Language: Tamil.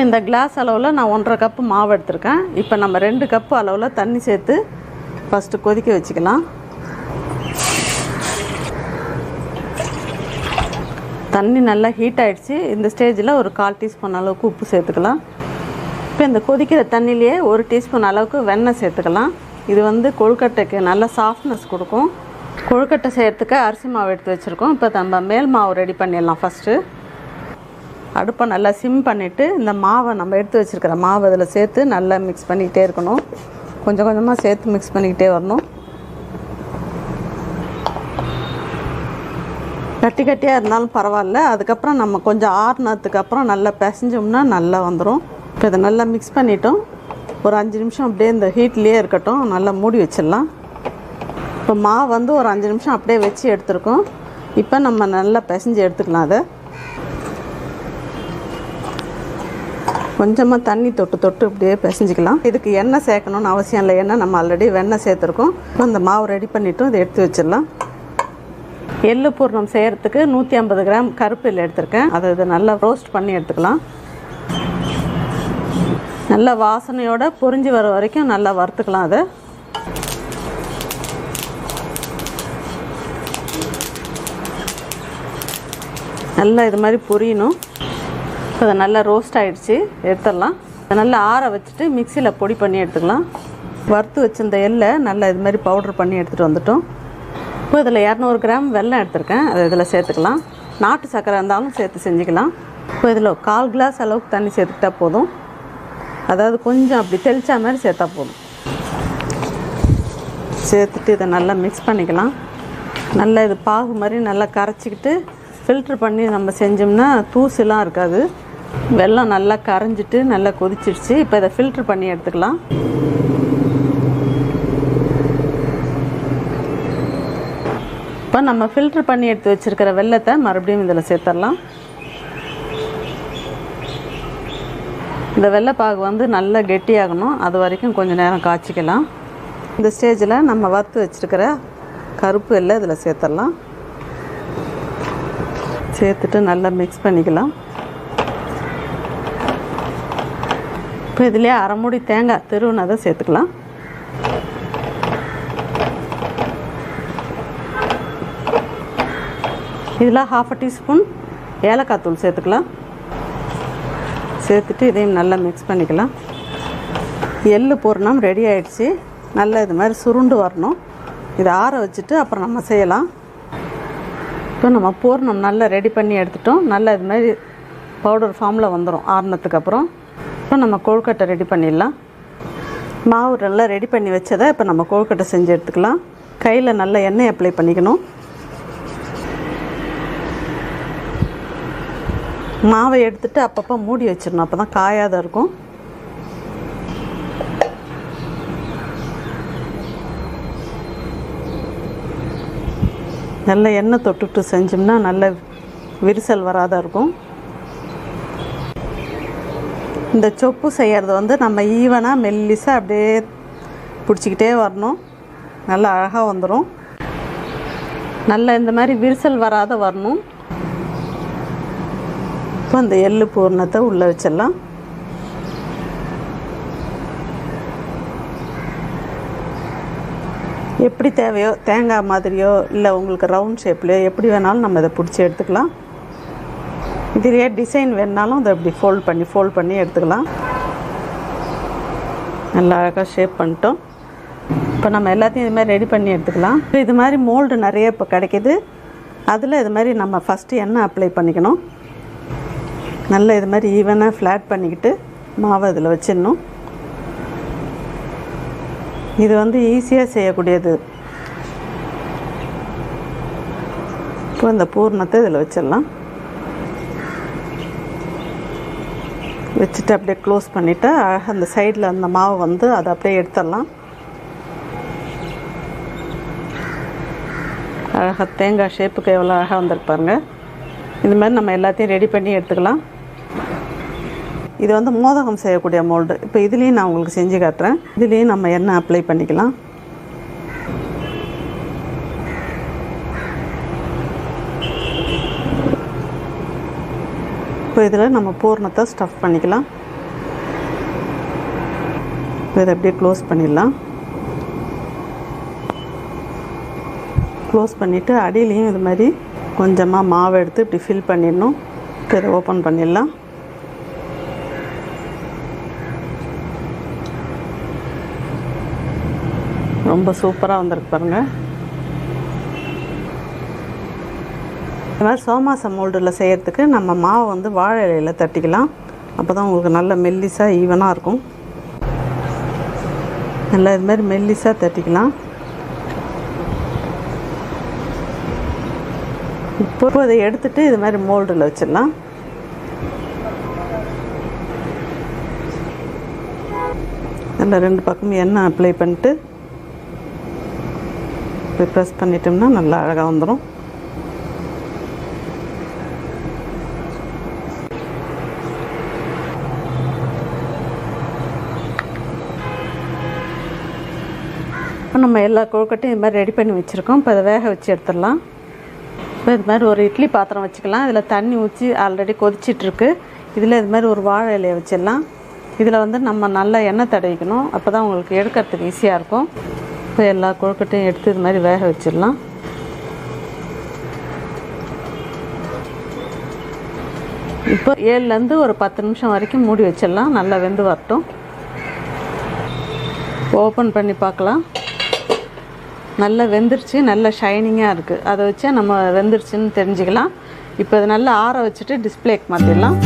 இந்த கிளாஸ் அளவில் நான் 1.5 கப்பு மாவு எடுத்திருக்கேன். இப்போ நம்ம 2 கப்பு அளவில் தண்ணி சேர்த்து ஃபஸ்ட்டு கொதிக்க வச்சுக்கலாம். தண்ணி நல்லா ஹீட் ஆகிடுச்சு. இந்த ஸ்டேஜில் ஒரு 1/4 டீஸ்பூன் அளவுக்கு உப்பு சேர்த்துக்கலாம். இப்போ இந்த கொதிக்கிற தண்ணியிலேயே 1 டீஸ்பூன் அளவுக்கு வெண்ணெய் சேர்த்துக்கலாம். இது வந்து கொழுக்கட்டைக்கு நல்ல சாஃப்ட்னஸ் கொடுக்கும். கொழுக்கட்டை செய்கிறதுக்கு அரிசி மாவு எடுத்து வச்சுருக்கோம். இப்போ நம்ம மேல் மாவு ரெடி பண்ணிடலாம். ஃபஸ்ட்டு அடுப்பை நல்லா சிம் பண்ணிவிட்டு இந்த மாவை நம்ம எடுத்து வச்சுருக்கிற மாவை அதில் சேர்த்து நல்லா மிக்ஸ் பண்ணிக்கிட்டே இருக்கணும். கொஞ்சம் கொஞ்சமாக சேர்த்து மிக்ஸ் பண்ணிக்கிட்டே வரணும். கட்டி கட்டியாக இருந்தாலும் பரவாயில்ல. அதுக்கப்புறம் நம்ம கொஞ்சம் ஆறுனதுக்கு அப்புறம் நல்லா பிசைஞ்சோம்னா நல்லா வந்துடும். இப்போ இதை நல்லா மிக்ஸ் பண்ணிட்டோம். ஒரு 5 நிமிஷம் அப்படியே இந்த ஹீட்லேயே இருக்கட்டும். நல்லா மூடி வச்சிடலாம். இப்போ மாவு வந்து ஒரு 5 நிமிஷம் அப்படியே வச்சு எடுத்துருக்கோம். இப்போ நம்ம நல்லா பிசைஞ்சு எடுத்துக்கலாம். அதை கொஞ்சமாக தண்ணி தொட்டு இப்படியே பிசைஞ்சிக்கலாம். இதுக்கு எண்ணெய் சேர்க்கணுன்னு அவசியம் இல்லை. ஏன்னா நம்ம ஆல்ரெடி வெண்ணெய் சேர்த்துருக்கோம். அந்த மாவு ரெடி பண்ணிவிட்டோம். இதை எடுத்து வச்சிடலாம். எள்ளு பூர்ணம் செய்கிறதுக்கு 150 கிராம் கருப்பு எள்ளு எடுத்திருக்கேன். அதை இதை நல்லா ரோஸ்ட் பண்ணி எடுத்துக்கலாம். நல்லா வாசனையோட பொரிஞ்சு வர வரைக்கும் நல்லா வறுத்துக்கலாம். அதை நல்லா இது மாதிரி பொரியணும். இப்போ அதை நல்லா ரோஸ்ட் ஆகிடுச்சு. எடுத்துடலாம். அதை நல்லா ஆற வச்சுட்டு மிக்சியில் பொடி பண்ணி எடுத்துக்கலாம். வறுத்து வச்சுருந்த எள்ளை நல்லா இது மாதிரி பவுட்ரு பண்ணி எடுத்துகிட்டு வந்துட்டோம். இப்போ இதில் 200 கிராம் வெல்லம் எடுத்திருக்கேன். அதை இதில் சேர்த்துக்கலாம். நாட்டு சர்க்கரை இருந்தாலும் சேர்த்து செஞ்சுக்கலாம். இப்போ இதில் 1/4 கிளாஸ் அளவுக்கு தண்ணி சேர்த்துக்கிட்டா போதும். அதாவது கொஞ்சம் அப்படி தெளிச்சா மாதிரி சேர்த்தா போதும். சேர்த்துட்டு இதை நல்லா மிக்ஸ் பண்ணிக்கலாம். நல்லா இது பாகு மாதிரி நல்லா கரைச்சிக்கிட்டு ஃபில்ட்ரு பண்ணி நம்ம செஞ்சோம்னா தூசுலாம் இருக்காது. வெல்லம் நல்லா கரைஞ்சிட்டு நல்லா கொதிச்சிடுச்சு. இப்போ இதை ஃபில்ட்ரு பண்ணி எடுத்துக்கலாம். இப்போ நம்ம ஃபில்ட்ரு பண்ணி எடுத்து வச்சுருக்கிற வெல்லத்தை மறுபடியும் இதில் சேர்த்துடலாம். இந்த வெள்ளைப்பாகு வந்து நல்லா கெட்டியாகணும். அது வரைக்கும் கொஞ்சம் நேரம் காய்ச்சிக்கலாம். இந்த ஸ்டேஜில் நம்ம வறுத்து வச்சுருக்கிற கருப்பு எள்ளை இதில் சேர்த்துடலாம். சேர்த்துட்டு நல்லா மிக்ஸ் பண்ணிக்கலாம். இப்போ இதிலே அரை மூடி தேங்காய் திருவுனதை சேர்த்துக்கலாம். இதில் 1/2 டீஸ்பூன் ஏலக்காய் தூள் சேர்த்துக்கலாம். சேர்த்துட்டு இதையும் நல்லா மிக்ஸ் பண்ணிக்கலாம். எள்ளு பூரணம் ரெடி ஆகிடுச்சு. நல்லா இது மாதிரி சுருண்டு வரணும். இதை ஆற வச்சுட்டு அப்புறம் நம்ம செய்யலாம். இப்போ நம்ம பூரணம் நல்லா ரெடி பண்ணி எடுத்துட்டோம். நல்லா இது மாதிரி பவுடர் ஃபார்மில் வந்துடும் ஆறுனதுக்கு அப்புறம். இப்போ நம்ம கொழுக்கட்டை ரெடி பண்ணிடலாம். மாவு நல்லா ரெடி பண்ணி வச்சதை இப்போ நம்ம கொழுக்கட்டை செஞ்சு எடுத்துக்கலாம். கையில் நல்லா எண்ணெய் அப்ளை பண்ணிக்கணும். மாவை எடுத்துகிட்டு அப்பப்போ மூடி வச்சிடணும். அப்போ தான் காயாத இருக்கும். நல்ல எண்ணெய் தொட்டுட்டு செஞ்சோம்னா நல்ல விரிசல் வராத இருக்கும். இந்த சொப்பு செய்கிறது வந்து நம்ம ஈவனாக மெல்லிசாக அப்படியே பிடிச்சிக்கிட்டே வரணும். நல்லா அழகாக வந்துடும். நல்லா இந்த மாதிரி விரிசல் வராத வரணும். இப்போ இந்த எள்ளு பூரணத்தை உள்ளே வச்சிடலாம். எப்படி தேவையோ தேங்காய் மாதிரியோ இல்லை உங்களுக்கு ரவுண்ட் ஷேப்லையோ எப்படி வேணாலும் நம்ம இதை பிடிச்சி எடுத்துக்கலாம். இதுலேயே டிசைன் வேணுனாலும் அதை இப்படி ஃபோல்ட் பண்ணி எடுத்துக்கலாம். நல்லா அழகாக ஷேப் பண்ணிட்டோம். இப்போ நம்ம எல்லாத்தையும் இது மாதிரி ரெடி பண்ணி எடுத்துக்கலாம். இது மாதிரி மோல்டு நிறைய இப்போ கிடைக்கிது. அதில் இது மாதிரி நம்ம ஃபஸ்ட்டு எண்ணெய் அப்ளை பண்ணிக்கணும். நல்லா இது மாதிரி ஈவனாக ஃப்ளாட் பண்ணிக்கிட்டு மாவை இதில் வச்சிடணும். இது வந்து ஈஸியாக செய்யக்கூடியது. இப்போ இந்த பூரணத்தை இதில் வச்சிடலாம். வச்சுட்டு அப்படியே க்ளோஸ் பண்ணிவிட்டு அந்த சைடில் அந்த மாவு வந்து அதை அப்படியே எடுத்துடலாம். அழகாக தேங்காய் ஷேப்புக்கு எவ்வளோ அழகாக வந்திருப்பாருங்க. இது மாதிரி நம்ம எல்லாத்தையும் ரெடி பண்ணி எடுத்துக்கலாம். இது வந்து மோதகம் செய்யக்கூடிய மோல்டு. இப்போ இதுலேயும் நான் உங்களுக்கு செஞ்சு காட்டுறேன். இதுலேயும் நம்ம எண்ணெய் அப்ளை பண்ணிக்கலாம். இப்போ இதில் நம்ம பூரணத்தை ஸ்டஃப் பண்ணிக்கலாம். இதை அப்படியே க்ளோஸ் பண்ணிடலாம். க்ளோஸ் பண்ணிவிட்டு அடியிலையும் இது மாதிரி கொஞ்சமாக மாவை எடுத்து இப்படி ஃபில் பண்ணிடணும். இப்போ இதை ஓப்பன் பண்ணிடலாம். ரொம்ப சூப்பராக வந்திருக்கு பாருங்கள். இந்த மாதிரி சோமாச மோல்டில் செய்கிறதுக்கு நம்ம மாவை வந்து வாழை இலையில் தட்டிக்கலாம். அப்போ தான் உங்களுக்கு நல்ல மெல்லிஸாக ஈவனாக இருக்கும். நல்லா இது மாதிரி மெல்லிஸாக தட்டிக்கலாம். இப்போ இதை எடுத்துகிட்டு இது மாதிரி மோல்டில் வச்சிடலாம். நல்லா 2 பக்கமும் எண்ணெய் அப்ளை பண்ணிட்டு இப்படி ப்ரெஸ் பண்ணிட்டோம்னா நல்லா அழகாக வந்துடும். இப்போ நம்ம எல்லா கொழுக்கட்டையும் இது மாதிரி ரெடி பண்ணி வச்சுருக்கோம். இப்போ அதை வேக வச்சு எடுத்துடலாம். இப்போ இது மாதிரி ஒரு இட்லி பாத்திரம் வச்சுக்கலாம். இதில் தண்ணி ஊற்றி ஆல்ரெடி கொதிச்சிட்ருக்கு. இதில் இது மாதிரி ஒரு வாழை இலையை வச்சிடலாம். இதில் வந்து நம்ம நல்லா எண்ணெய் தடவிக்கணும். அப்போ தான் உங்களுக்கு எடுக்கிறதுக்கு ஈஸியாக இருக்கும். இப்போ எல்லா கொழுக்கட்டையும் எடுத்து இது மாதிரி வேக வச்சிடலாம். இப்போ 7லேருந்து ஒரு 10 நிமிஷம் வரைக்கும் மூடி வச்சிடலாம். நல்லா வெந்து வரட்டும். ஓப்பன் பண்ணி பார்க்கலாம். நல்லா வெந்துருச்சு. நல்லா ஷைனிங்காக இருக்குது. அதை வச்சா நம்ம வெந்துருச்சுன்னு தெரிஞ்சுக்கலாம். இப்போ இதை நல்லா ஆற வச்சுட்டு டிஸ்பிளேக்கு மாற்றிடலாம்.